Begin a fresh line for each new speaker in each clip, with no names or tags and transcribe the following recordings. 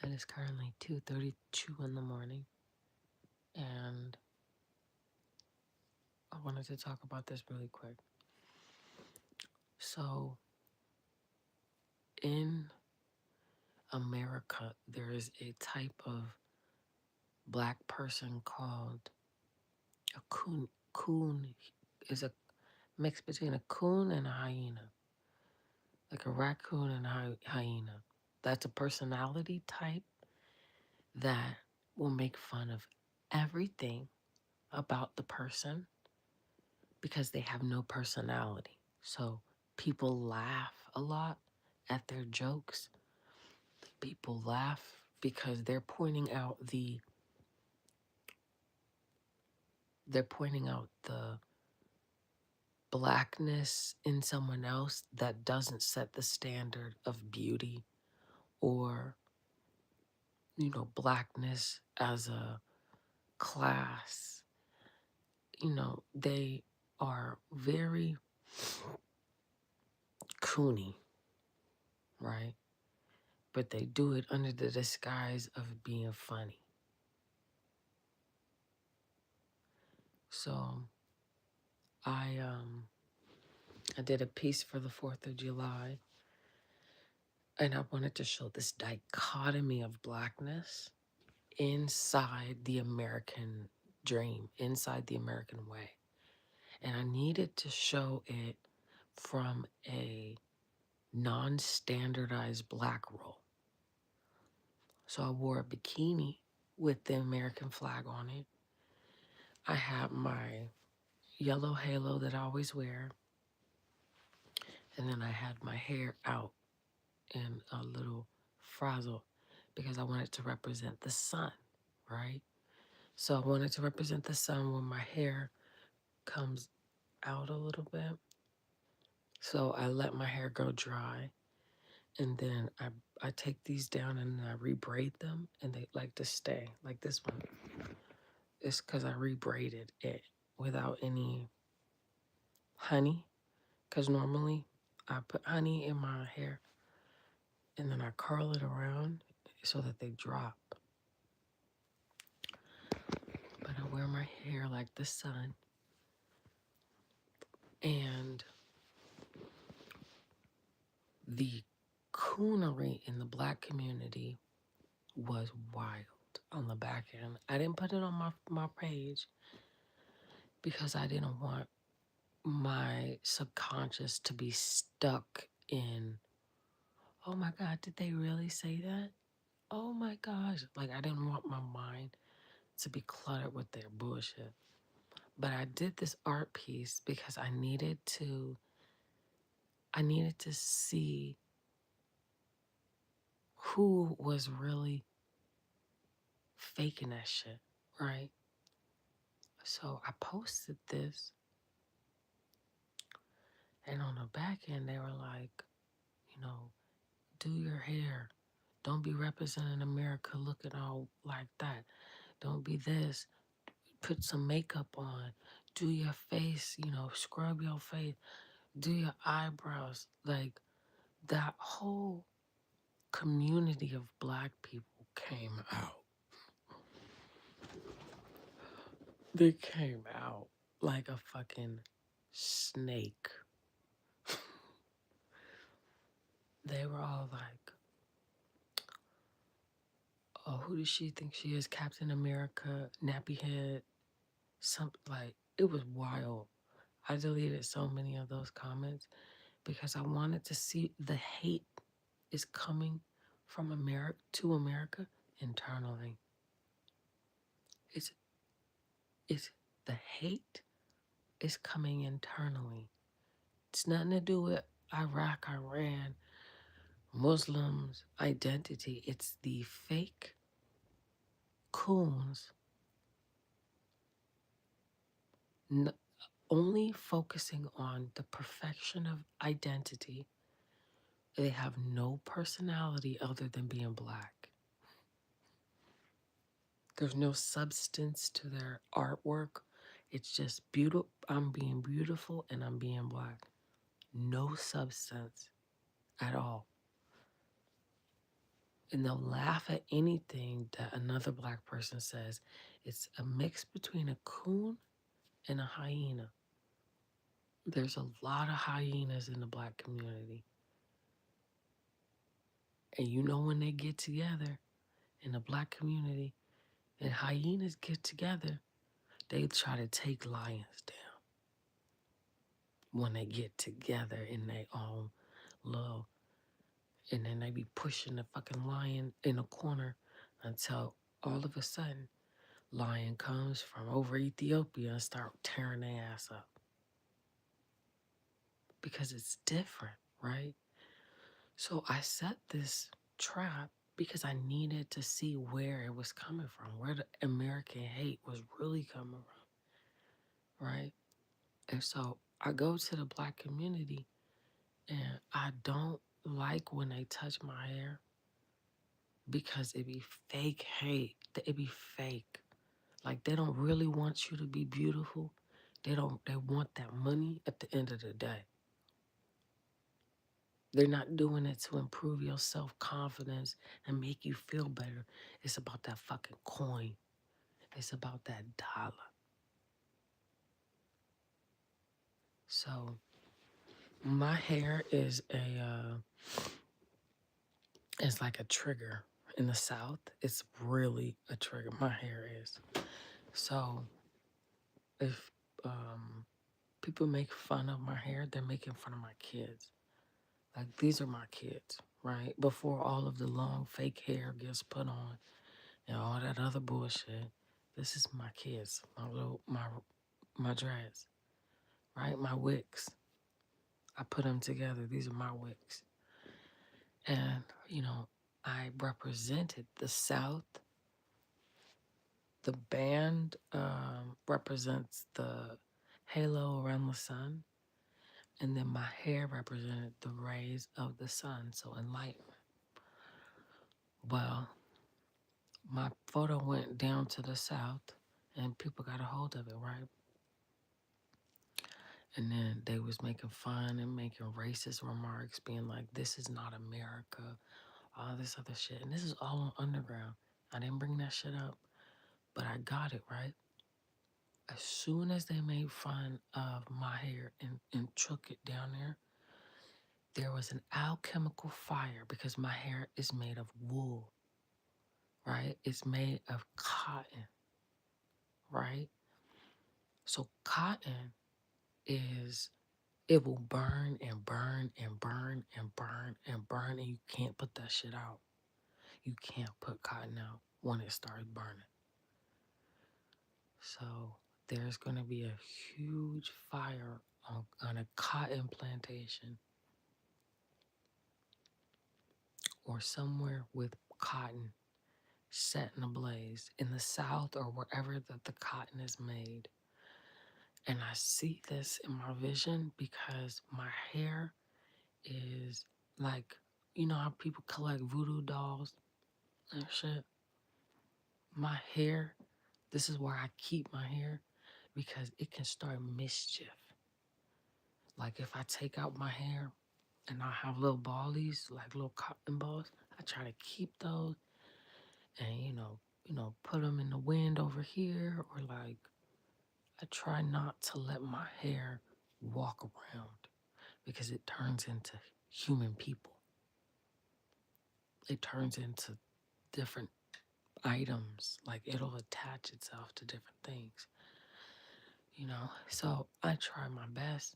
It is currently 2:32 in the morning, and I wanted to talk about this really quick. So, in America, there is a type of black person called a coon. Coon is a mix between a coon and a hyena, like a raccoon and a hyena. That's a personality type that will make fun of everything about the person because they have no personality. So people laugh a lot at their jokes. People laugh because they're pointing out the blackness in someone else that doesn't set the standard of beauty or, blackness as a class. They are very coony, right? But they do it under the disguise of being funny. So I did a piece for the 4th of July, and I wanted to show this dichotomy of blackness inside the American dream, inside the American way. And I needed to show it from a non-standardized black role. So I wore a bikini with the American flag on it. I had my yellow halo that I always wear, and then I had my hair out in a little frazzle because I wanted to represent the sun, right? So I wanted to represent the sun when my hair comes out a little bit. So I let my hair go dry, and then I take these down and I rebraid them, and they like to stay like this one. It's because I rebraided it without any honey, because normally I put honey in my hair and then I curl it around so that they drop. But I wear my hair like the sun, and the coonery in the black community was wild on the back end. I didn't put it on my page because I didn't want my subconscious to be stuck in, oh my God, did they really say that? Oh my gosh. Like, I didn't want my mind to be cluttered with their bullshit. But I did this art piece because I needed to see who was really faking that shit, right? So I posted this, and on the back end, they were like, do your hair. Don't be representing America looking all like that. Don't be this. Put some makeup on. Do your face, scrub your face. Do your eyebrows. Like, that whole community of black people came out. They came out like a fucking snake. They were all like, oh, who does she think she is? Captain America, nappy head, something like, it was wild. I deleted so many of those comments because I wanted to see the hate is coming from America to America internally. It's the hate is coming internally. It's nothing to do with Iraq, Iran, Muslims, identity. It's the fake coons only focusing on the perfection of identity. They have no personality other than being black. There's no substance to their artwork. It's just beautiful. I'm being beautiful and I'm being black. No substance at all. And they'll laugh at anything that another black person says. It's a mix between a coon and a hyena. There's a lot of hyenas in the black community. And you know when they get together in the black community and hyenas get together, they try to take lions down when they get together in their own little, and then they be pushing the fucking lion in a corner until all of a sudden lion comes from over Ethiopia and start tearing their ass up. Because it's different, right? So I set this trap because I needed to see where it was coming from, where the American hate was really coming from, right? And so I go to the black community and I don't like when they touch my hair because it be fake hate. It be fake. Like they don't really want you to be beautiful. They want that money at the end of the day. They're not doing it to improve your self-confidence and make you feel better. It's about that fucking coin. It's about that dollar. So my hair is like a trigger. In the South, it's really a trigger. My hair is. So if people make fun of my hair, they're making fun of my kids. Like these are my kids, right? Before all of the long fake hair gets put on and all that other bullshit, this is my kids, my dreads, right? My wigs. I put them together. These are my wigs. And, I represented the South. The band represents the halo around the sun. And then my hair represented the rays of the sun, so enlightenment. Well, my photo went down to the South and people got a hold of it, right? And then they was making fun and making racist remarks, being like, this is not America, all this other shit. And this is all on Underground. I didn't bring that shit up, but I got it, right? As soon as they made fun of my hair and took it down there was an alchemical fire because my hair is made of wool, right? It's made of cotton, right? So cotton it will burn and burn and burn and burn and burn, and you can't put that shit out. You can't put cotton out when it starts burning. So there's going to be a huge fire on a cotton plantation or somewhere with cotton set in a blaze in the South or wherever that the cotton is made. And I see this in my vision because my hair is like, you know how people collect voodoo dolls and shit? My hair, this is where I keep my hair because it can start mischief. Like if I take out my hair and I have little ballies, like little cotton balls, I try to keep those and, put them in the wind over here, or like I try not to let my hair walk around because it turns into human people. It turns into different items, like it'll attach itself to different things, So I try my best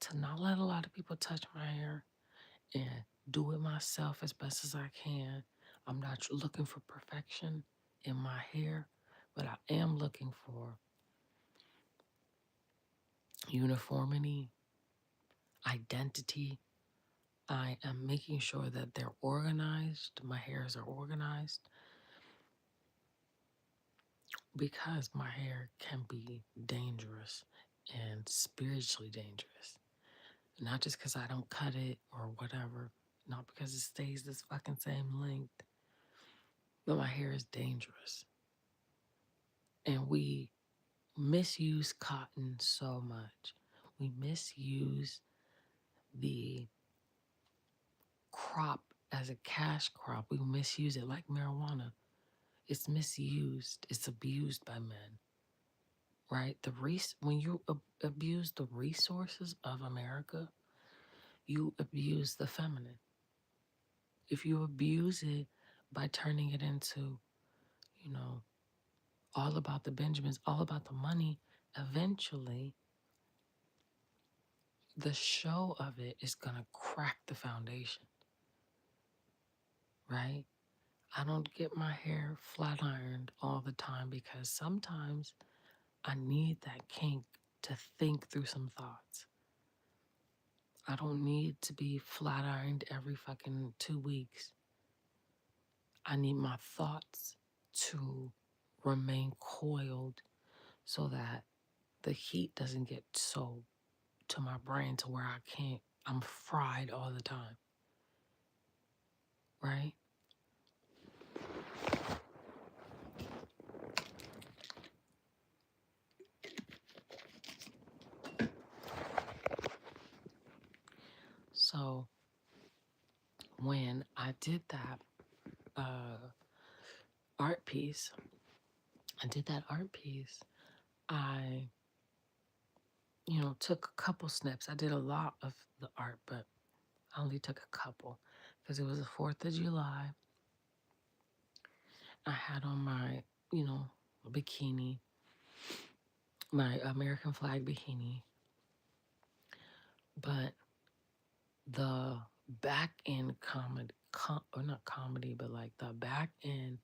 to not let a lot of people touch my hair and do it myself as best as I can. I'm not looking for perfection in my hair, but I am looking for uniformity, identity. I am making sure that they're organized, my hairs are organized, because my hair can be dangerous and spiritually dangerous. Not just because I don't cut it or whatever, not because it stays this fucking same length, but my hair is dangerous. And we misuse cotton so much. We misuse the crop as a cash crop. We misuse it like marijuana. It's misused. It's abused by men, right? When you abuse the resources of America, you abuse the feminine. If you abuse it by turning it into, you know, all about the Benjamins, all about the money, eventually the show of it is going to crack the foundation, right? I don't get my hair flat ironed all the time because sometimes I need that kink to think through some thoughts. I don't need to be flat ironed every fucking 2 weeks. I need my thoughts to remain coiled so that the heat doesn't get so to my brain to where I'm fried all the time, right? So when I did that art piece, I, took a couple snips. I did a lot of the art, but I only took a couple because it was the 4th of July. I had on my, bikini, my American flag bikini, but the back end or not comedy, but like the back end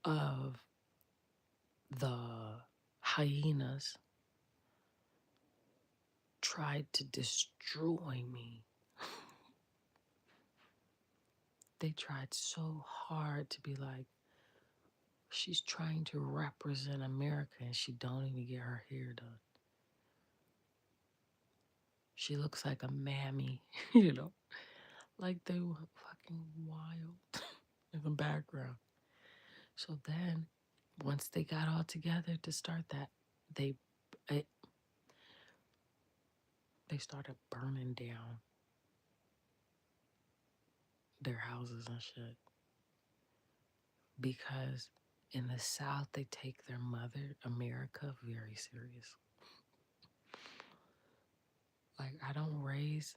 of the hyenas tried to destroy me. They tried so hard to be like, she's trying to represent America and she don't even get her hair done. She looks like a mammy, like they were fucking wild in the background. So then, once they got all together to start that, they started burning down their houses and shit. Because in the South, they take their mother, America, very serious. Like, I don't raise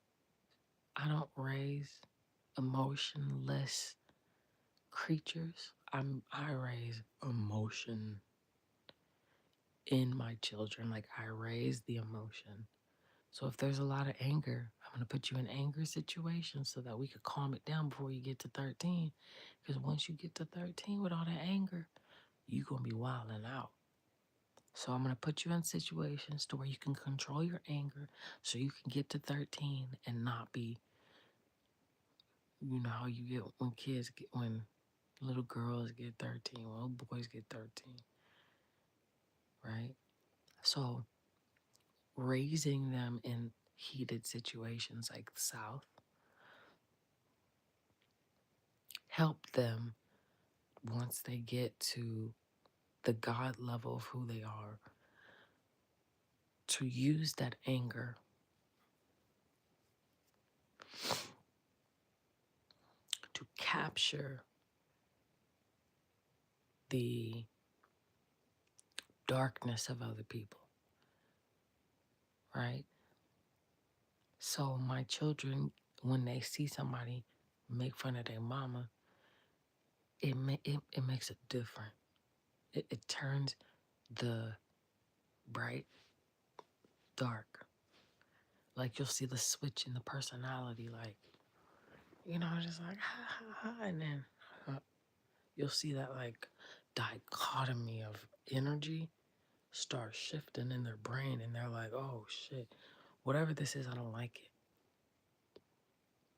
emotionless creatures. I raise emotion in my children. Like, I raise the emotion. So if there's a lot of anger, I'm going to put you in anger situations so that we could calm it down before you get to 13. Because once you get to 13 with all that anger, you're going to be wilding out. So I'm going to put you in situations to where you can control your anger so you can get to 13 and not be, how you get when little girls get 13, when little boys get 13, right? So raising them in heated situations like the South help them once they get to the God level of who they are to use that anger to capture the darkness of other people, right? So my children, when they see somebody make fun of their mama, it makes it different. It turns the bright dark. Like you'll see the switch in the personality, like, just like ha ha ha, and then you'll see that like dichotomy of energy start shifting in their brain, and they're like, oh shit, whatever this is, I don't like it,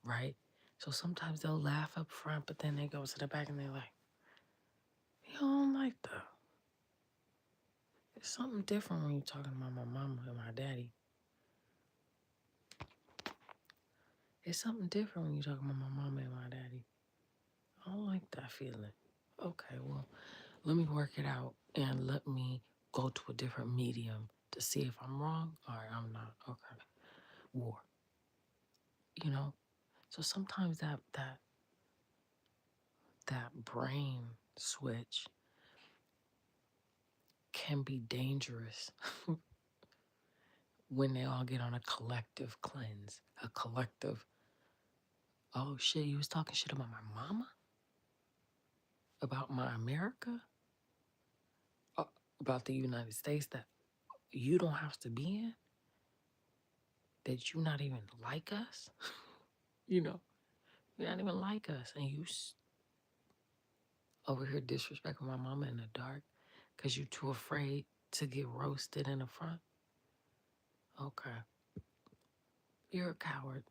right? So sometimes they'll laugh up front, but then they go to the back and they're like, you don't like that. It's something different when you're talking about my mama and my daddy. It's something different when you're talking about my mama and my daddy. I don't like that feeling. Okay, well, let me work it out and let me go to a different medium to see if I'm wrong or I'm not. Okay. War. So sometimes that that brain switch can be dangerous when they all get on a collective cleanse, a collective, oh shit, you was talking shit about my mama? About my America? Uh, about the United States that you don't have to be in? That you not even like us? You know, you're not even like us. And you over here disrespecting my mama in the dark because you too afraid to get roasted in the front? Okay. You're a coward,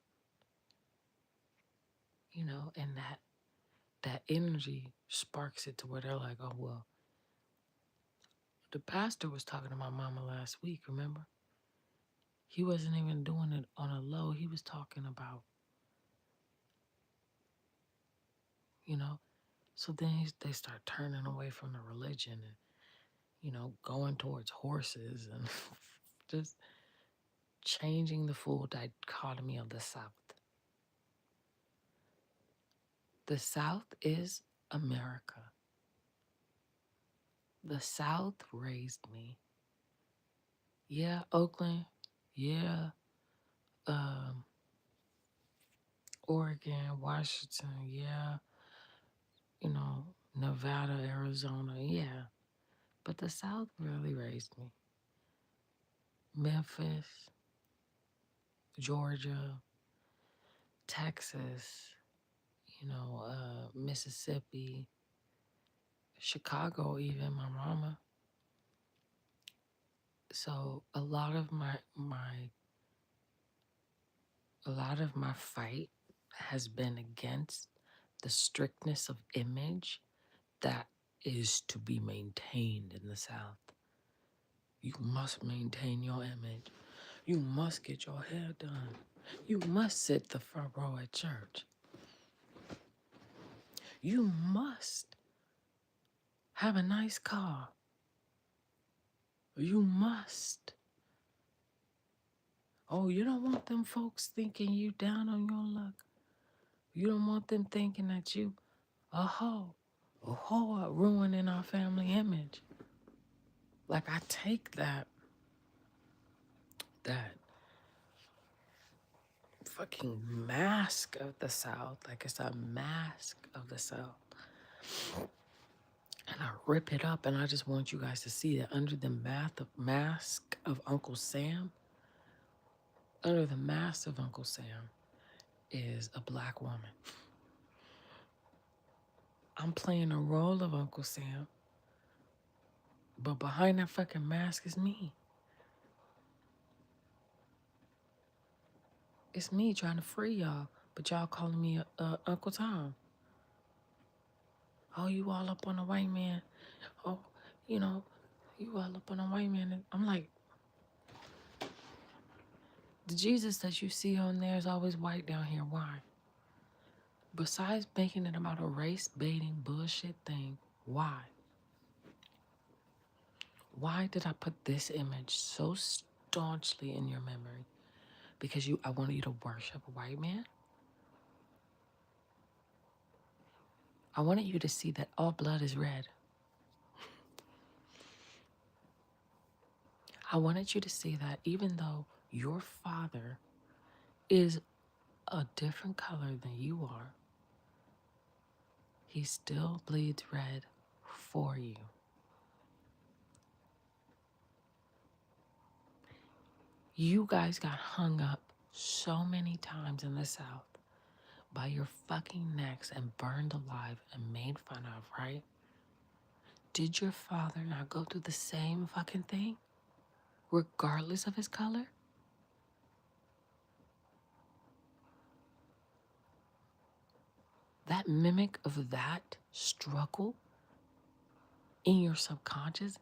you know, and that energy sparks it to where they're like, oh, well, the pastor was talking to my mama last week, remember? He wasn't even doing it on a low. He was talking about, you know, so then they start turning away from the religion and, you know, going towards horses and just changing the full dichotomy of the South. The South is America. The South raised me. Yeah, Oakland. Yeah, um, Oregon, Washington. Yeah, you know, Nevada, Arizona. Yeah, but the South really raised me. Memphis, Georgia, Texas, you know, Mississippi, Chicago, even my mama. So a lot of my fight has been against the strictness of image that is to be maintained in the South. You must maintain your image. You must get your hair done. You must sit the front row at church. You must have a nice car. You must. Oh, you don't want them folks thinking you down on your luck. You don't want them thinking that you a hoe, ruining our family image. Like I take that fucking mask of the South, like it's a mask of the South, and I rip it up, and I just want you guys to see that under the mask of Uncle Sam, under the mask of Uncle Sam is a black woman. I'm playing the role of Uncle Sam, but behind that fucking mask is me. It's me trying to free y'all, but y'all calling me Uncle Tom. Oh, you all up on the white man. Oh, you know, you all up on the white man. And I'm like, the Jesus that you see on there is always white down here. Why? Besides making it about a race baiting bullshit thing, why? Why did I put this image so staunchly in your memory? Because I wanted you to worship a white man? I wanted you to see that all blood is red. I wanted you to see that even though your father is a different color than you are, he still bleeds red for you. You guys got hung up so many times in the South by your fucking necks and burned alive and made fun of, right? Did your father not go through the same fucking thing, regardless of his color? That mimic of that struggle in your subconscious,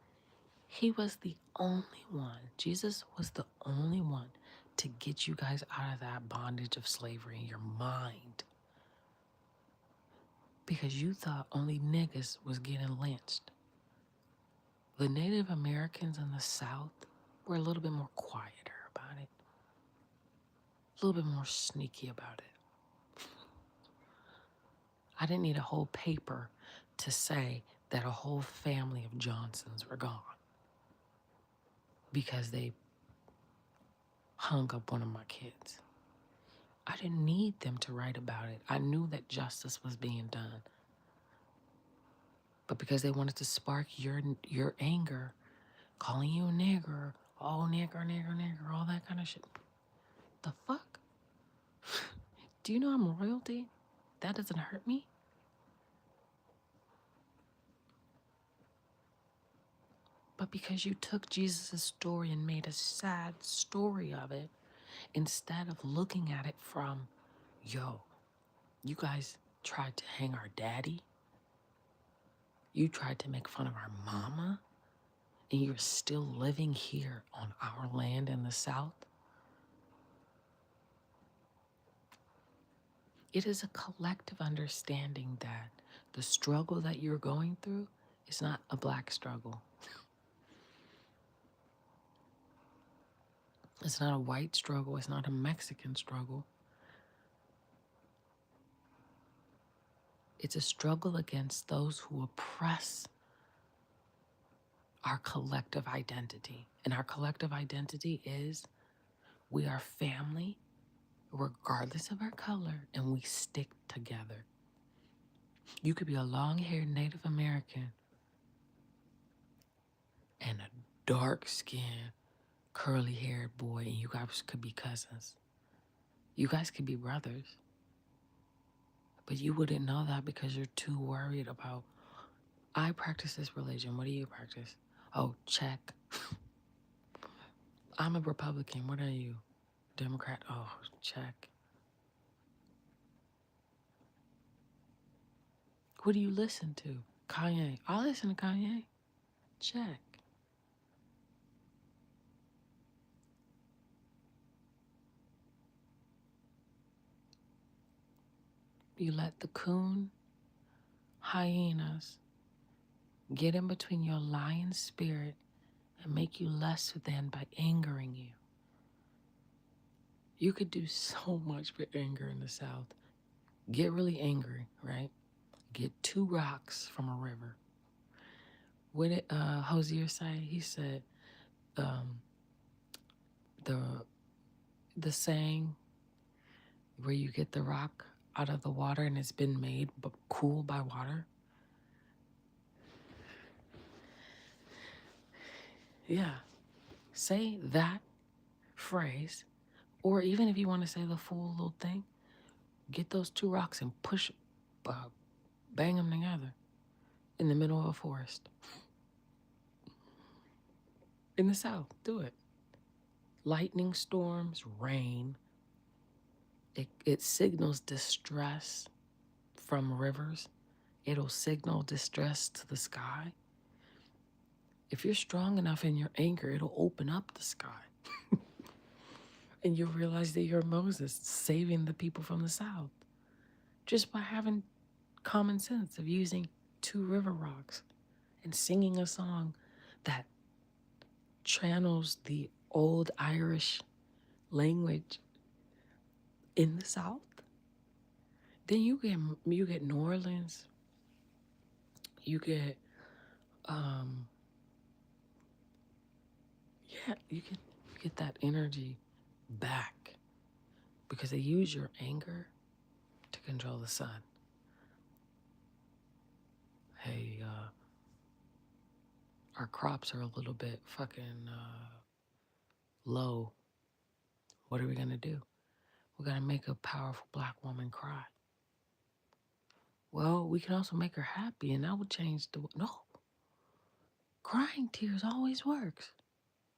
he was the only one, Jesus was the only one to get you guys out of that bondage of slavery in your mind. Because you thought only niggas was getting lynched. The Native Americans in the South were a little bit more quieter about it, a little bit more sneaky about it. I didn't need a whole paper to say that a whole family of Johnsons were gone because they hung up one of my kids. I didn't need them to write about it. I knew that justice was being done. But because they wanted to spark your anger, calling you a nigger, oh, nigger, nigger, nigger, all that kind of shit. The fuck? Do you know I'm royalty? That doesn't hurt me. But because you took Jesus' story and made a sad story of it, instead of looking at it from, yo, you guys tried to hang our daddy, you tried to make fun of our mama, and you're still living here on our land in the South. It is a collective understanding that the struggle that you're going through is not a black struggle. It's not a white struggle. It's not a Mexican struggle. It's a struggle against those who oppress our collective identity. And our collective identity is we are family, regardless of our color, and we stick together. You could be a long-haired Native American and a dark-skinned, curly-haired boy, and you guys could be cousins. You guys could be brothers. But you wouldn't know that because you're too worried about, I practice this religion. What do you practice? Oh, check. I'm a Republican. What are you? Democrat? Oh, check. What do you listen to? Kanye. I listen to Kanye. Check. You let the coon, hyenas get in between your lion spirit and make you less than by angering you. You could do so much for anger in the South. Get really angry, right? Get 2 rocks from a river. What did Hosier say? He said, the saying where you get the rock out of the water and it's been made cool by water. Yeah. Say that phrase, or even if you want to say the full little thing, get those 2 rocks and bang them together in the middle of a forest. In the South, do it. Lightning storms, rain, it signals distress from rivers. It'll signal distress to the sky. If you're strong enough in your anger, it'll open up the sky. And you'll realize that you're Moses saving the people from the South just by having common sense of using 2 river rocks and singing a song that channels the old Irish language in the South. Then you get New Orleans, you get you get that energy back because they use your anger to control the sun. Hey, our crops are a little bit fucking low. What are we gonna do? We're gonna make a powerful black woman cry. Well, we can also make her happy, and that would change the. No, crying tears always works.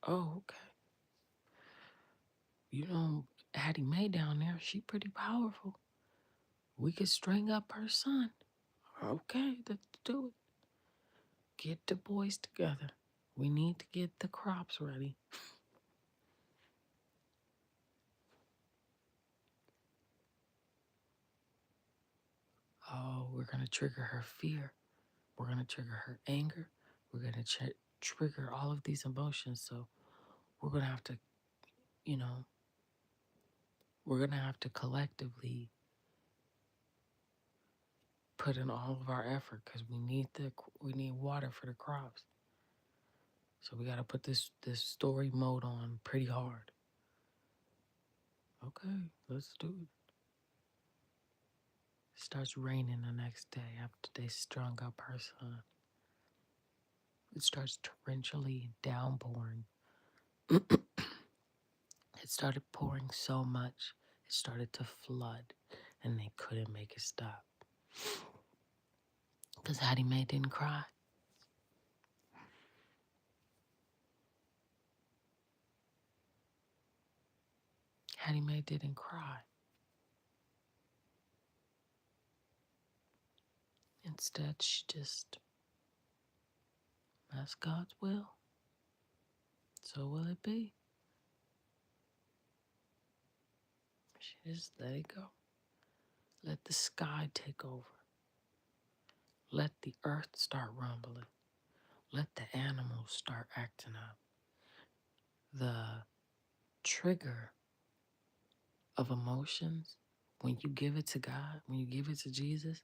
Oh, okay. You know, Hattie Mae down there, she pretty powerful. We could string up her son. Okay, let's do it. Get the boys together. We need to get the crops ready. Oh, we're gonna trigger her fear. We're gonna trigger her anger. We're gonna trigger all of these emotions. So we're gonna have to, you know, we're gonna have to collectively put in all of our effort because we need water for the crops. So we got to put this story mode on pretty hard. Okay, let's do it. It starts raining the next day after they strung up her son. It starts torrentially downpouring. It started pouring so much, it started to flood, and they couldn't make it stop. Because Hattie Mae didn't cry. Hattie Mae didn't cry. Instead, she just, that's God's will. So will it be. She just let it go. Let the sky take over. Let the earth start rumbling. Let the animals start acting up. The trigger of emotions, when you give it to God, when you give it to Jesus,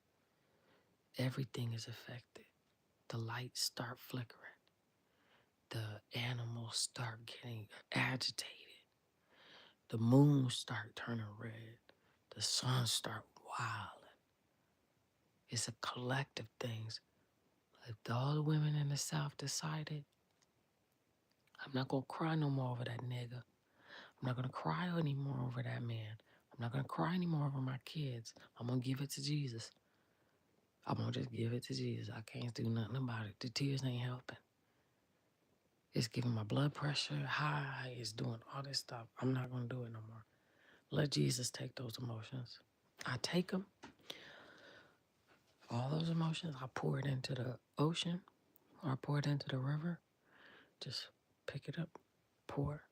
everything is affected. The lights start flickering. The animals start getting agitated. The moon start turning red. The sun start wilding. It's a collective things. If all the women in the South decided, I'm not going to cry no more over that nigga. I'm not going to cry anymore over that man. I'm not going to cry anymore over my kids. I'm going to give it to Jesus. I'm going to just give it to Jesus. I can't do nothing about it. The tears ain't helping. It's giving my blood pressure high. It's doing all this stuff. I'm not going to do it no more. Let Jesus take those emotions. I take them, all those emotions, I pour it into the ocean or I pour it into the river. Just pick it up, pour.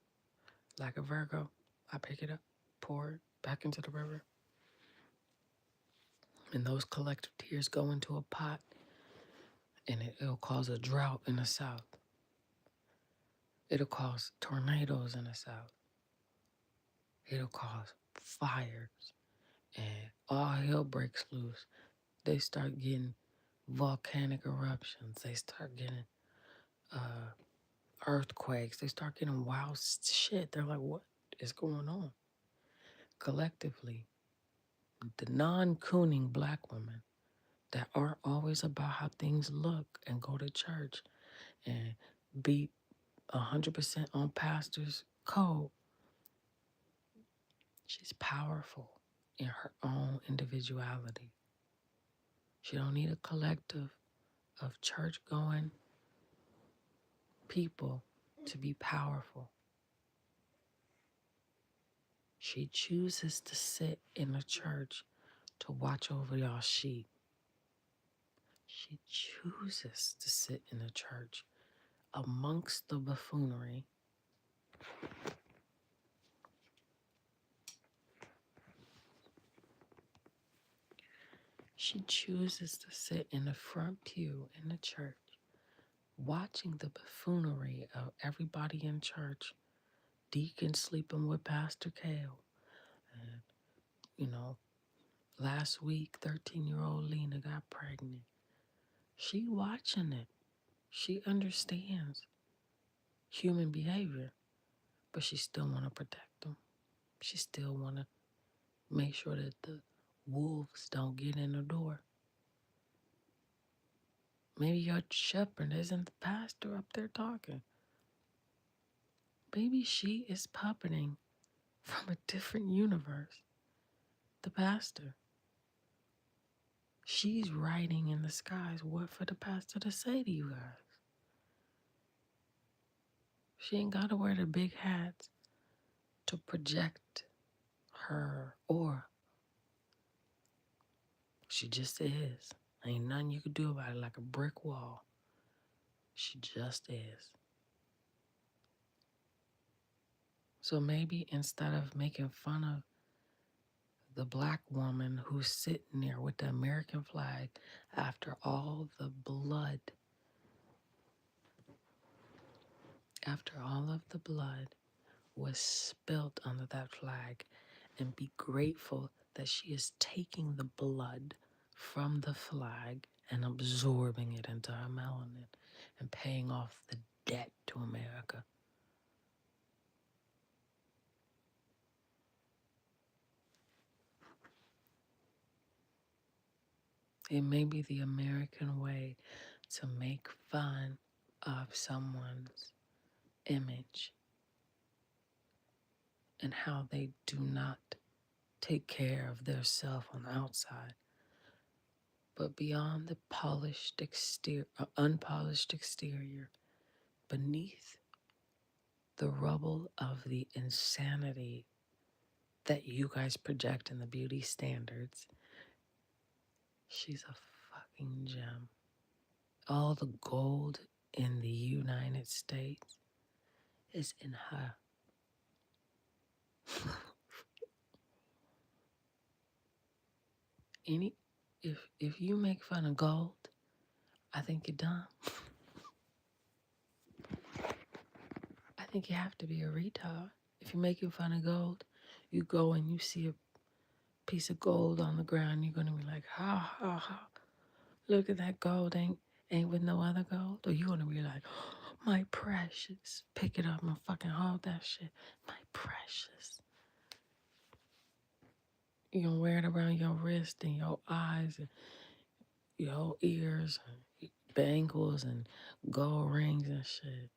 Like a Virgo, I pick it up, pour it back into the river. And those collective tears go into a pot and it'll cause a drought in the South. It'll cause tornadoes in the South. It'll cause fires and all hell breaks loose. They start getting volcanic eruptions. They start getting earthquakes. They start getting wild shit. They're like, what is going on? Collectively, the non-cooning black women that aren't always about how things look and go to church and be 100% on pastor's code. She's powerful in her own individuality. She don't need a collective of church-going people to be powerful. She chooses to sit in a church to watch over y'all sheep. She chooses to sit in a church amongst the buffoonery. She chooses to sit in the front pew in the church, watching the buffoonery of everybody in church, deacon sleeping with Pastor Kale. And, last week, 13-year-old Lena got pregnant. She watching it. She understands human behavior, but she still want to protect them. She still want to make sure that the wolves don't get in the door. Maybe your shepherd isn't the pastor up there talking. Maybe she is puppeting from a different universe. The pastor. She's writing in the skies what for the pastor to say to you guys. She ain't got to wear the big hats to project her aura. She just is. Ain't nothing you could do about it, like a brick wall. She just is. So maybe instead of making fun of the black woman who's sitting there with the American flag after all the blood, was spilt under that flag, and be grateful that she is taking the blood from the flag and absorbing it into her melanin and paying off the debt to America. It may be the American way to make fun of someone's image and how they do not take care of their self on the outside. But beyond the polished exterior, unpolished exterior, beneath the rubble of the insanity that you guys project in the beauty standards, she's a fucking gem. All the gold in the United States is in her. Any if you make fun of gold, I think you're dumb. I think you have to be a retard. If you're making fun of gold, you go and you see a piece of gold on the ground, you're gonna be like, ha ha ha. Look at that gold, ain't with no other gold. Or you're gonna be like, oh, my precious. Pick it up and fucking hold that shit. My precious. You're gonna wear it around your wrist and your eyes and your ears and bangles and gold rings and shit.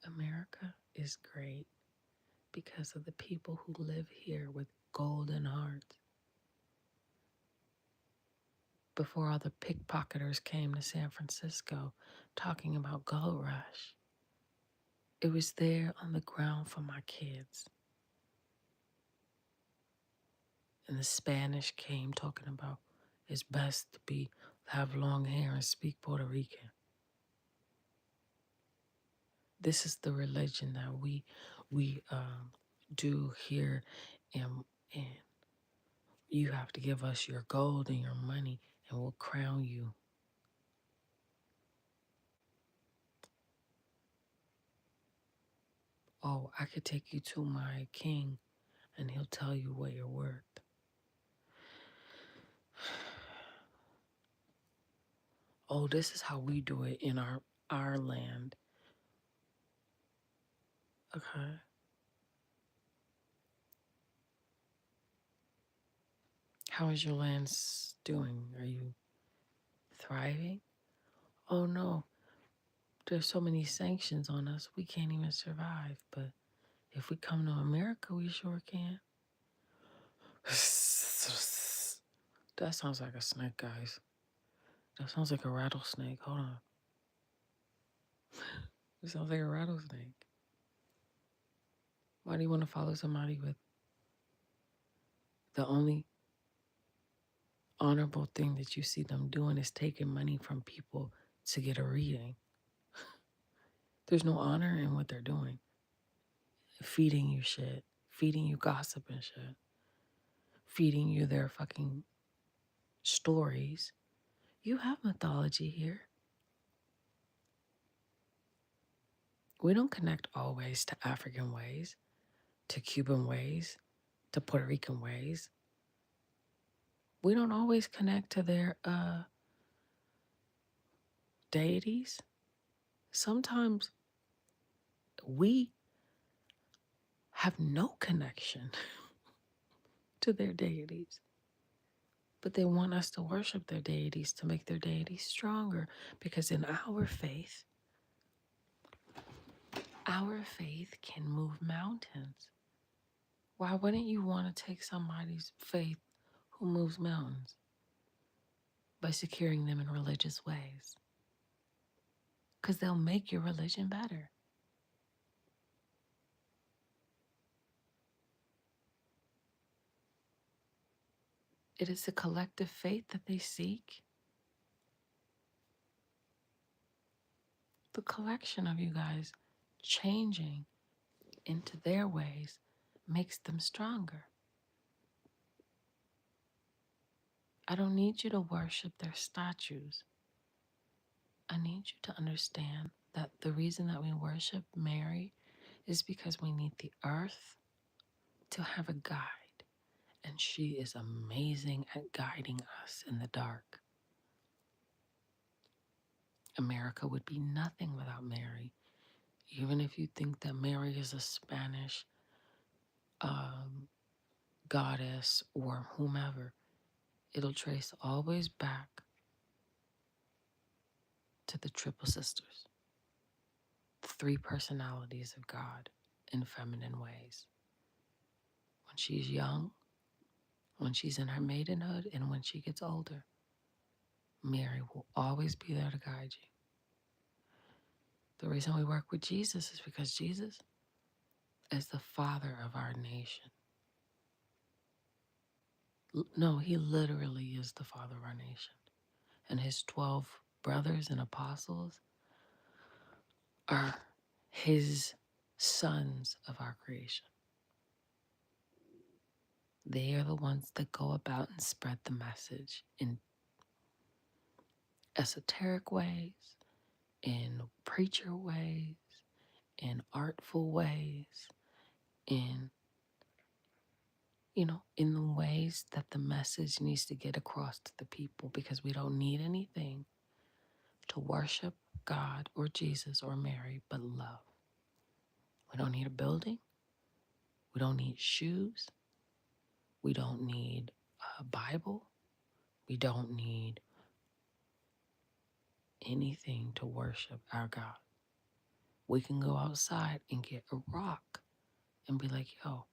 America is great because of the people who live here with golden hearts. Before all the pickpocketers came to San Francisco talking about gold rush, it was there on the ground for my kids. And the Spanish came talking about it's best to have long hair and speak Puerto Rican. This is the religion that we do here, and you have to give us your gold and your money, and we'll crown you. Oh, I could take you to my king, and he'll tell you what you're worth. Oh, this is how we do it in our land. Okay. How is your land doing? Are you thriving? Oh no, there's so many sanctions on us, we can't even survive. But if we come to America, we sure can. That sounds like a snake, guys. That sounds like a rattlesnake. Hold on. It sounds like a rattlesnake. Why do you want to follow somebody with the only honorable thing that you see them doing is taking money from people to get a reading? There's no honor in what they're doing. Feeding you shit, feeding you gossip and shit, feeding you their fucking stories. You have mythology here. We don't connect always to African ways, to Cuban ways, to Puerto Rican ways. We don't always connect to their deities. Sometimes we have no connection to their deities, but they want us to worship their deities to make their deities stronger, because in our faith can move mountains. Why wouldn't you want to take somebody's faith who moves mountains by securing them in religious ways? Because they'll make your religion better. It is a collective faith that they seek. The collection of you guys changing into their ways makes them stronger. I don't need you to worship their statues. I need you to understand that the reason that we worship Mary is because we need the earth to have a guide. And she is amazing at guiding us in the dark. America would be nothing without Mary. Even if you think that Mary is a Spanish goddess or whomever, it'll trace always back to the Triple Sisters, the three personalities of God in feminine ways. When she's young, when she's in her maidenhood, and when she gets older, Mary will always be there to guide you. The reason we work with Jesus is because Jesus is the father of our nation. No, he literally is the father of our nation. And his 12 brothers and apostles are his sons of our creation. They are the ones that go about and spread the message in esoteric ways, in preacher ways, in artful ways, in in the ways that the message needs to get across to the people, because we don't need anything to worship God or Jesus or Mary but love. We don't need a building. We don't need shoes. We don't need a Bible. We don't need anything to worship our God. We can go outside and get a rock and be like, yo,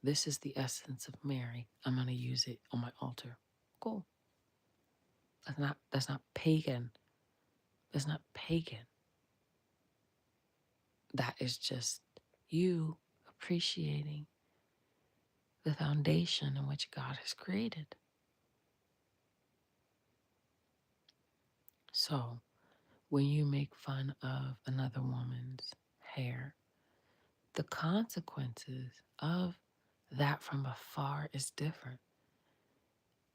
this is the essence of Mary. I'm going to use it on my altar. Cool. That's not pagan. That's not pagan. That is just you appreciating the foundation in which God has created. So when you make fun of another woman's hair, the consequences of that from afar is different.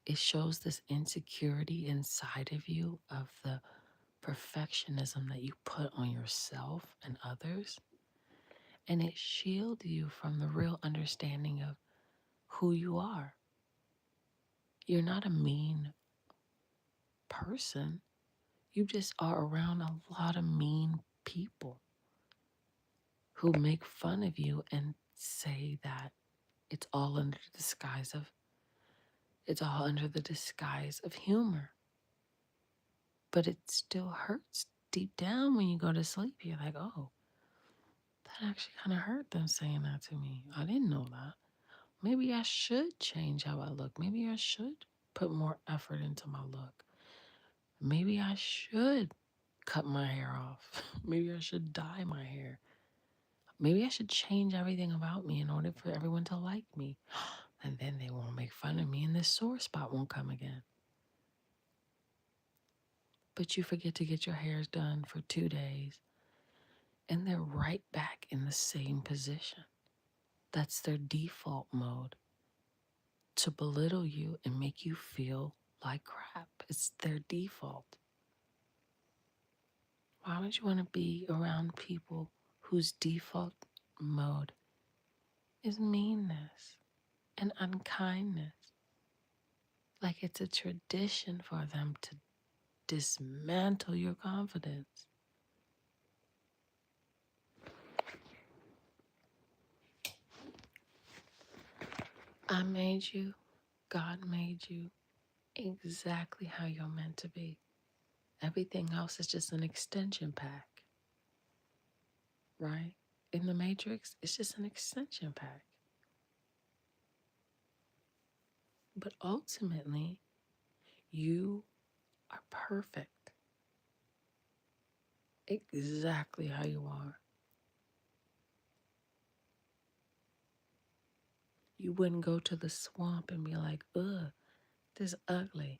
It shows this insecurity inside of you of the perfectionism that you put on yourself and others. And it shields you from the real understanding of who you are. You're not a mean person. You just are around a lot of mean people who make fun of you and say that it's all under the disguise of humor. But it still hurts deep down when you go to sleep. You're like, oh, that actually kind of hurt them saying that to me. I didn't know that. Maybe I should change how I look. Maybe I should put more effort into my look. Maybe I should cut my hair off. Maybe I should dye my hair. Maybe I should change everything about me in order for everyone to like me. And then they won't make fun of me and this sore spot won't come again. But you forget to get your hairs done for 2 days and they're right back in the same position. That's their default mode, to belittle you and make you feel like crap. It's their default. Why would you want to be around people whose default mode is meanness and unkindness? Like it's a tradition for them to dismantle your confidence. I made you, God made you exactly how you're meant to be. Everything else is just an extension pack, right? In the Matrix, it's just an extension pack. But ultimately, you are perfect. Exactly how you are. You wouldn't go to the swamp and be like, ugh, this is ugly.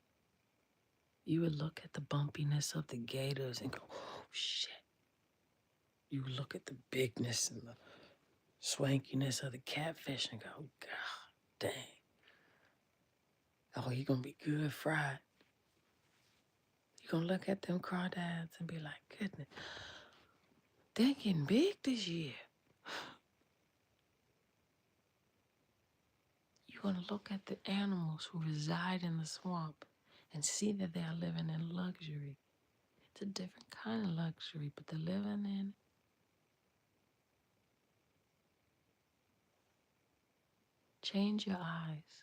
You would look at the bumpiness of the gators and go, oh, shit. You look at the bigness and the swankiness of the catfish and go, God dang. Oh, you're going to be good fried. You're going to look at them crawdads and be like, goodness, they're getting big this year. You're going to look at the animals who reside in the swamp and see that they are living in luxury. It's a different kind of luxury, but they're living in. Change your eyes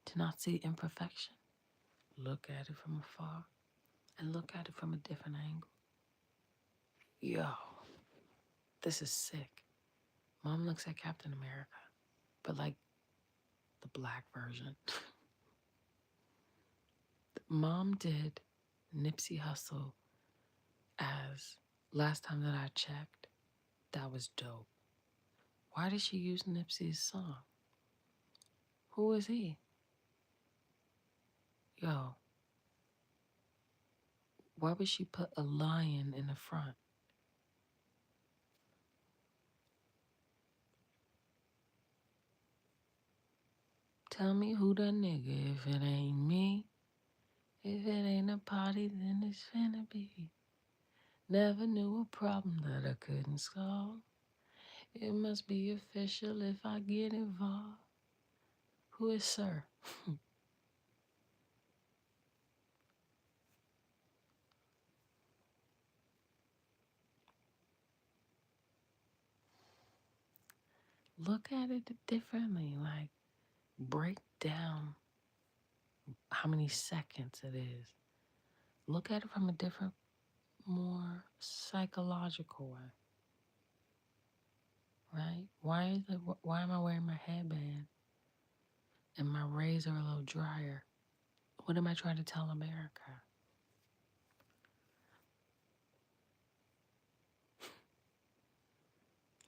to not see imperfection. Look at it from afar and look at it from a different angle. Yo, this is sick. Mom looks at Captain America, but like the black version. Mom did Nipsey Hussle as last time that I checked. That was dope. Why did she use Nipsey's song? Who is he? Yo, why would she put a lion in the front? Tell me who the nigga if it ain't me. If it ain't a party, then it's finna be. Never knew a problem that I couldn't solve. It must be official if I get involved. Who is Sir? Look at it differently. Like, break down how many seconds it is. Look at it from a different, more psychological way. Right? Why am I wearing my headband and my razor a little drier? What am I trying to tell America?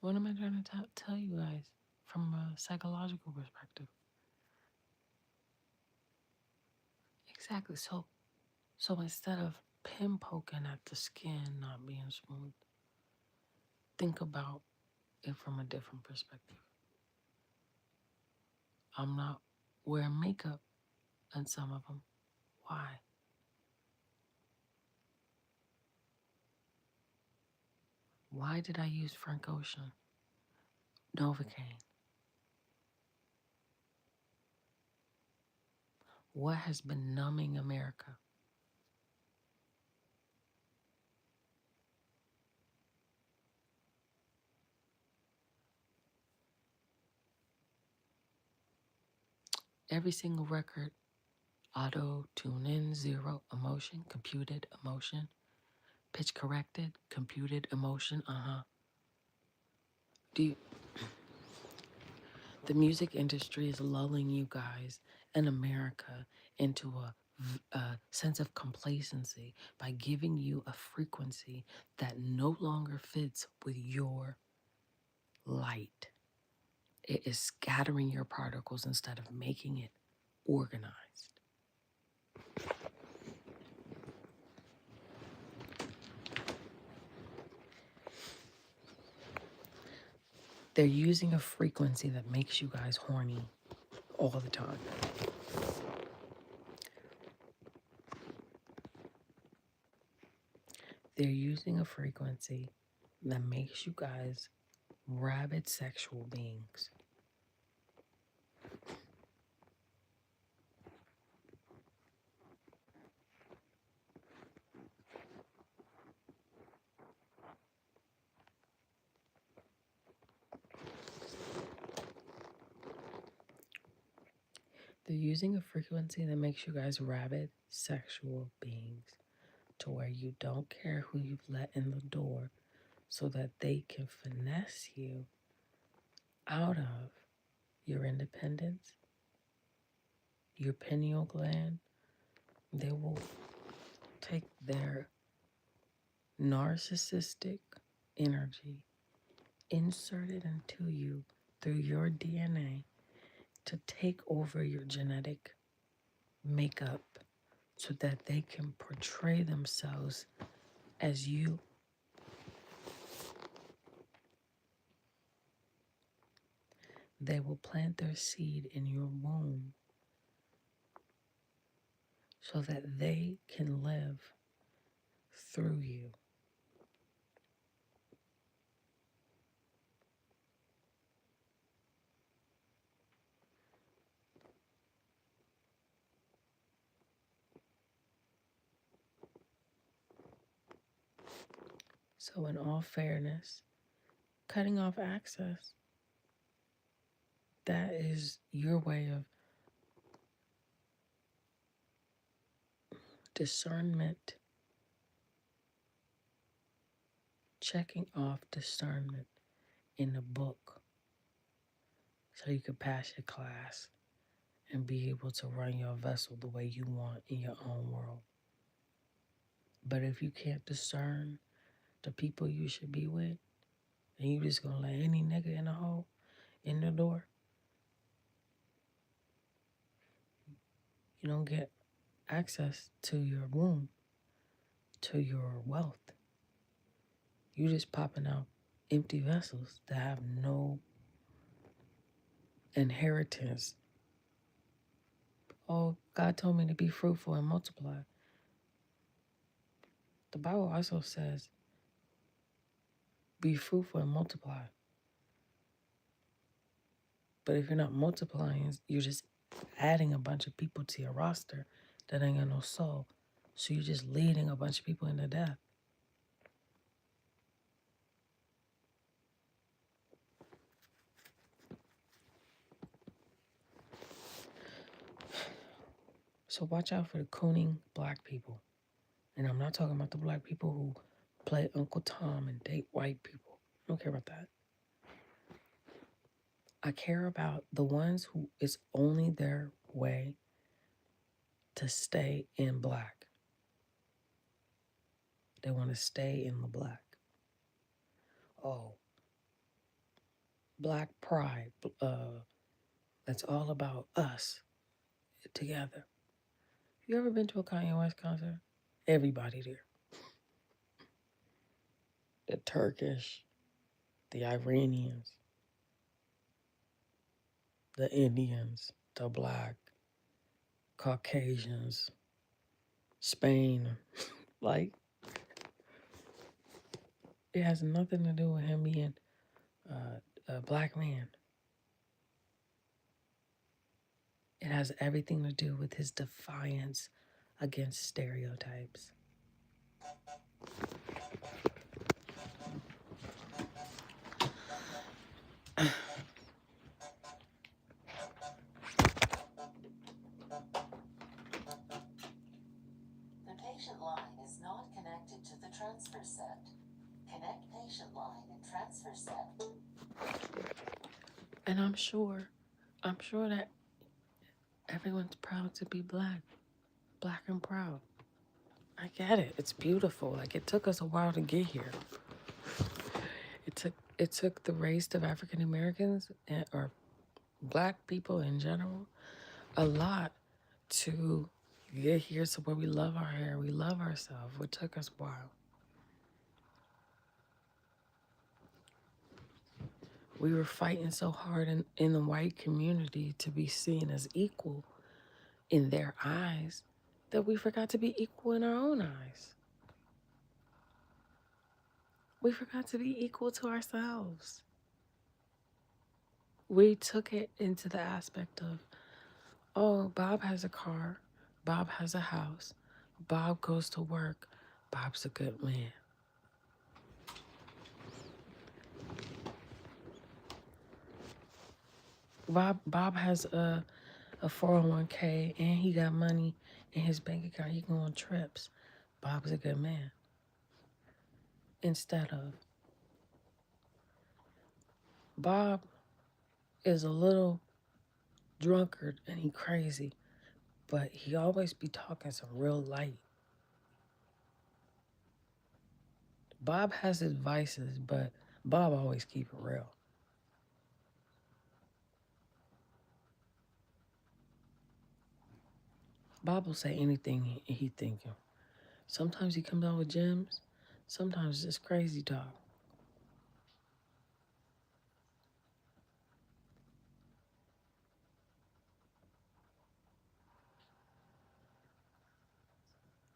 What am I trying to tell you guys from a psychological perspective? Exactly. So instead of pin poking at the skin not being smooth, think about it from a different perspective. I'm not wearing makeup on some of them. Why? Why did I use Frank Ocean? Novocaine. What has been numbing America? Every single record, auto, tune in, zero, emotion, computed, emotion, pitch corrected, computed, emotion, Do you, the music industry is lulling you guys in America into a sense of complacency by giving you a frequency that no longer fits with your light. It is scattering your particles instead of making it organized. They're using a frequency that makes you guys horny all the time. They're using a frequency that makes you guys rabid sexual beings. They're using a frequency that makes you guys rabid sexual beings to where you don't care who you've let in the door so that they can finesse you out of your independence, your pineal gland. They will take their narcissistic energy, insert it into you through your DNA to take over your genetic makeup so that they can portray themselves as you. They will plant their seed in your womb so that they can live through you. So, in all fairness, cutting off access, that is your way of discernment, checking off discernment in the book so you can pass your class and be able to run your vessel the way you want in your own world. But if you can't discern the people you should be with, and you just gonna let any nigga in the hole in the door, you don't get access to your womb, to your wealth. You just popping out empty vessels that have no inheritance. Oh, God told me to be fruitful and multiply. The Bible also says, be fruitful and multiply. But if you're not multiplying, you're just adding a bunch of people to your roster that ain't got no soul. So you're just leading a bunch of people into death. So watch out for the cooning black people. And I'm not talking about the black people who play Uncle Tom and date white people. I don't care about that. I care about the ones who it's only their way to stay in black. They want to stay in the black. Oh, black pride. That's all about us together. You ever been to a Kanye West concert? Everybody there. The Turkish, the Iranians, the Indians, the black, Caucasians, Spain. Like, it has nothing to do with him being a black man. It has everything to do with his defiance against stereotypes.
The patient line is not connected to the transfer set. Connect patient line and transfer set.
And I'm sure that everyone's proud to be black and proud. I get it. It's beautiful. Like, it took us a while to get here. It took the race of African Americans or black people in general a lot to get here to where we love our hair, we love ourselves. It took us a while. We were fighting so hard in the white community to be seen as equal in their eyes that we forgot to be equal in our own eyes. We forgot to be equal to ourselves. We took it into the aspect of, oh, Bob has a car, Bob has a house, Bob goes to work, Bob's a good man. Bob has a 401k and he got money in his bank account. He can go on trips. Bob's a good man. Instead of, Bob is a little drunkard and he crazy, but he always be talking some real light. Bob has his vices, but Bob always keep it real. Bob will say anything he thinking. Sometimes he comes out with gems. Sometimes it's crazy talk.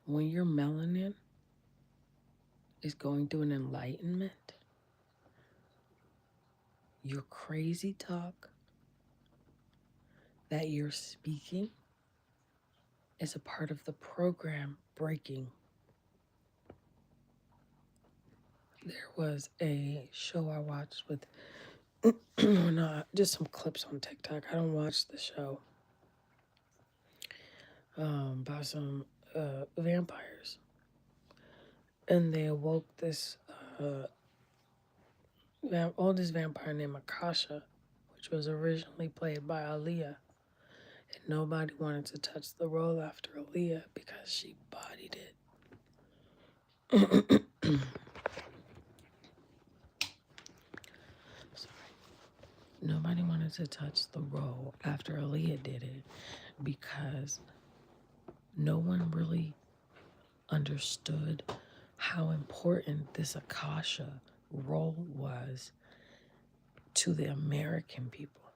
When your melanin is going through an enlightenment, your crazy talk that you're speaking is a part of the program breaking. there was a show I watched with, not just some clips on TikTok. I don't watch the show. About some vampires, and they awoke this oldest vampire named Akasha, which was originally played by Aaliyah. And nobody wanted to touch the role after Aaliyah because she bodied it. Sorry. Nobody wanted to touch the role after Aaliyah did it because no one really understood how important this Akasha role was to the American people.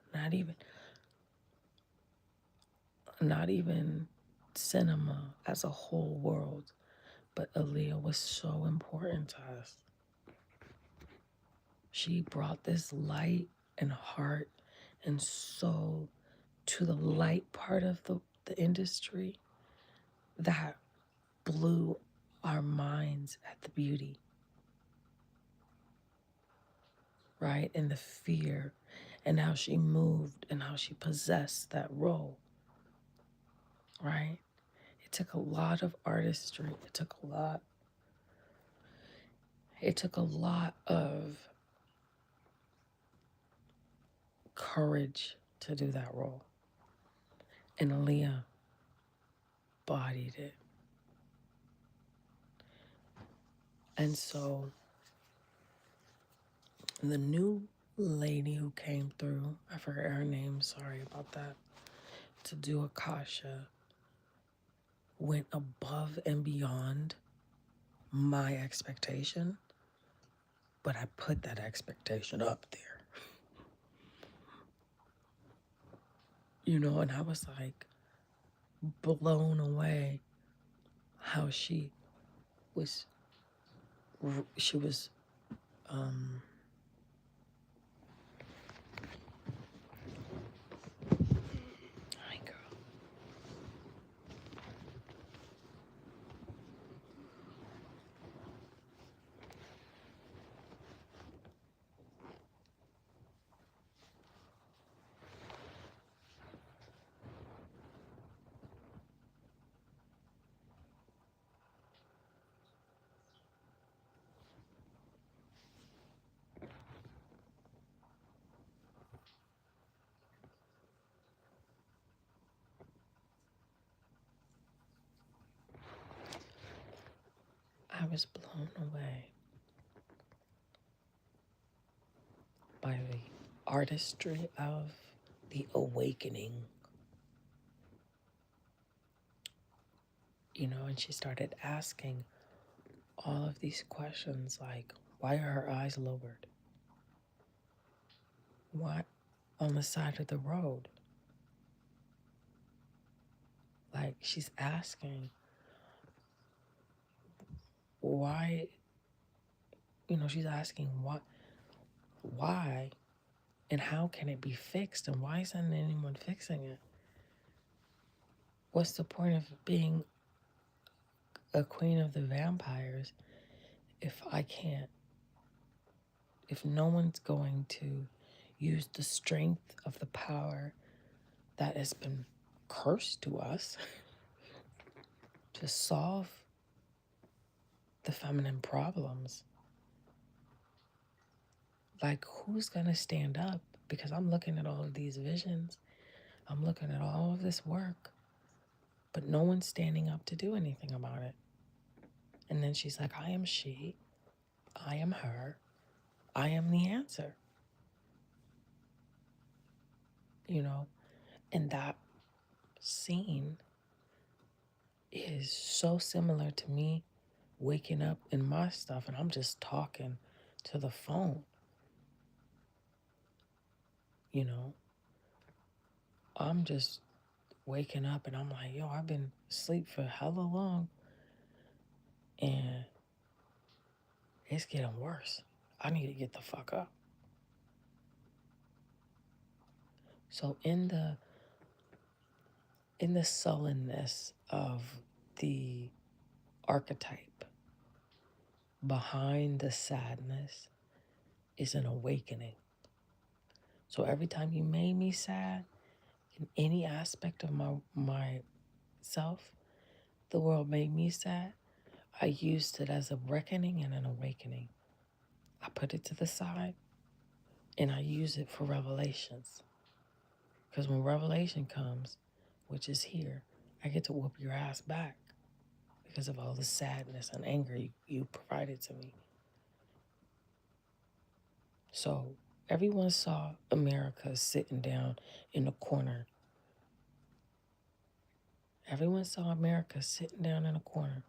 Not even cinema as a whole world, but Aaliyah was so important to us. She brought this light and heart and soul to the light part of the industry that blew our minds at the beauty, right? And the fear and how she moved and how she possessed that role, right? It took a lot of artistry. It took a lot of courage to do that role. And Aaliyah bodied it. And so the new lady who came through, I forget her name, sorry about that, to do Akasha, went above and beyond my expectation, but I put that expectation up there. And I was like blown away how she was, hi girl. I was blown away by the artistry of the awakening. And she started asking all of these questions like, why are her eyes lowered? Why on the side of the road? Like, she's asking why, she's asking why and how can it be fixed, and why isn't anyone fixing it? What's the point of being a queen of the vampires if no one's going to use the strength of the power that has been cursed to us to solve the feminine problems? Like, who's gonna stand up? Because I'm looking at all of these visions, I'm looking at all of this work, but no one's standing up to do anything about it. And then she's like, I am she, I am her, I am the answer. And that scene is so similar to me waking up in my stuff and I'm just talking to the phone. I'm just waking up and I'm like, yo, I've been asleep for hella long and it's getting worse. I need to get the fuck up. So in the sullenness of the archetype, behind the sadness is an awakening. So every time you made me sad in any aspect of myself, the world made me sad, I used it as a reckoning and an awakening. I put it to the side and I use it for revelations. Because when revelation comes, which is here, I get to whoop your ass back because of all the sadness and anger you provided to me. So everyone saw America sitting down in the corner. Everyone saw America sitting down in a corner,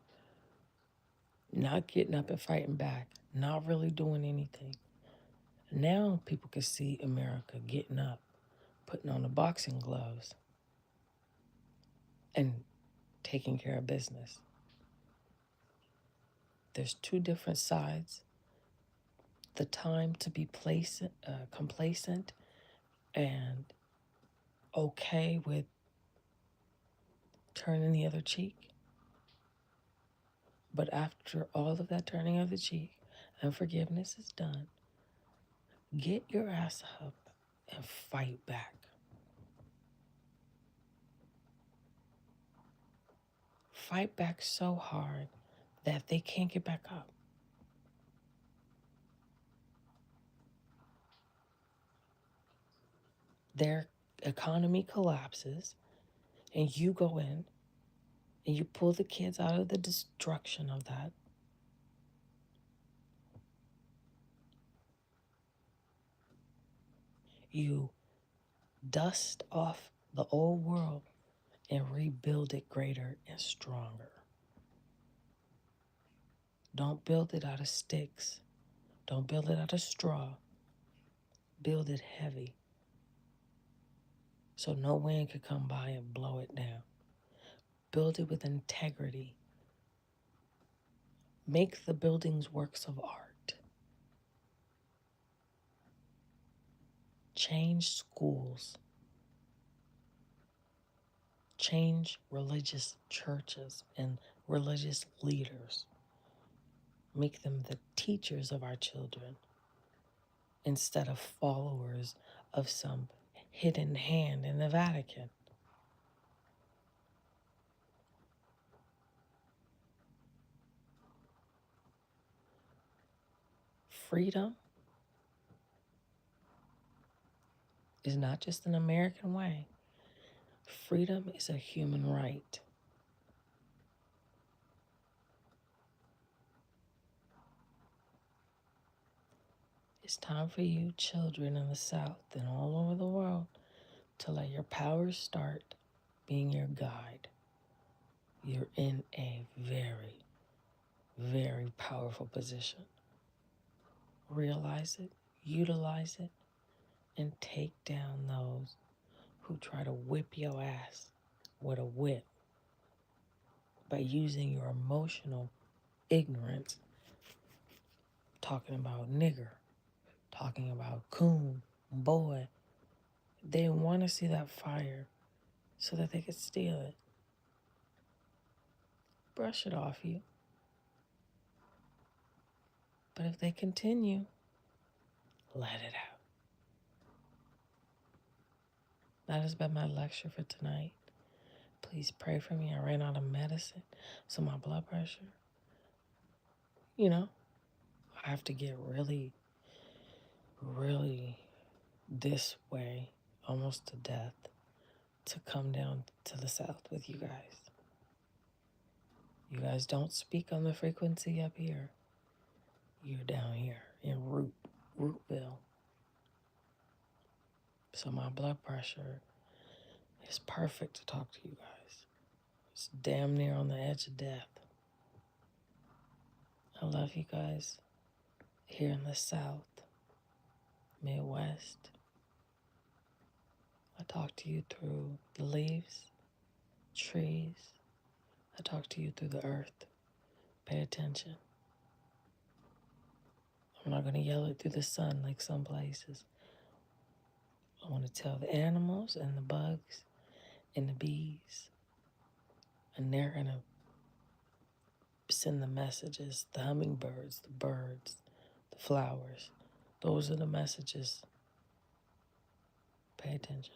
not getting up and fighting back, not really doing anything. Now people can see America getting up, putting on the boxing gloves, and taking care of business. There's two different sides. The time to be complacent and okay with turning the other cheek. But after all of that turning of the cheek and forgiveness is done, get your ass up and fight back. Fight back so hard that they can't get back up. Their economy collapses, and you go in and you pull the kids out of the destruction of that. You dust off the old world and rebuild it greater and stronger. Don't build it out of sticks. Don't build it out of straw. Build it heavy so no wind could come by and blow it down. Build it with integrity. Make the buildings works of art. Change schools. Change religious churches and religious leaders. Make them the teachers of our children instead of followers of some hidden hand in the Vatican. Freedom is not just an American way. Freedom is a human right. It's time for you, children in the South and all over the world, to let your powers start being your guide. You're in a very, very powerful position. Realize it, utilize it, and take down those who try to whip your ass with a whip by using your emotional ignorance, talking about nigger, talking about coon, boy. They want to see that fire so that they could steal it. Brush it off you. But if they continue, let it out. That has been my lecture for tonight. Please pray for me. I ran out of medicine, so my blood pressure, I have to get really, really this way, almost to death, to come down to the South with you guys. You guys don't speak on the frequency up here. You're down here in Rootville. So my blood pressure is perfect to talk to you guys. It's damn near on the edge of death. I love you guys here in the South, Midwest. I talk to you through the leaves, trees. I talk to you through the earth. Pay attention. I'm not going to yell it through the sun like some places. I want to tell the animals and the bugs and the bees, and they're going to send the messages. The hummingbirds, the birds, the flowers. Those are the messages. Pay attention.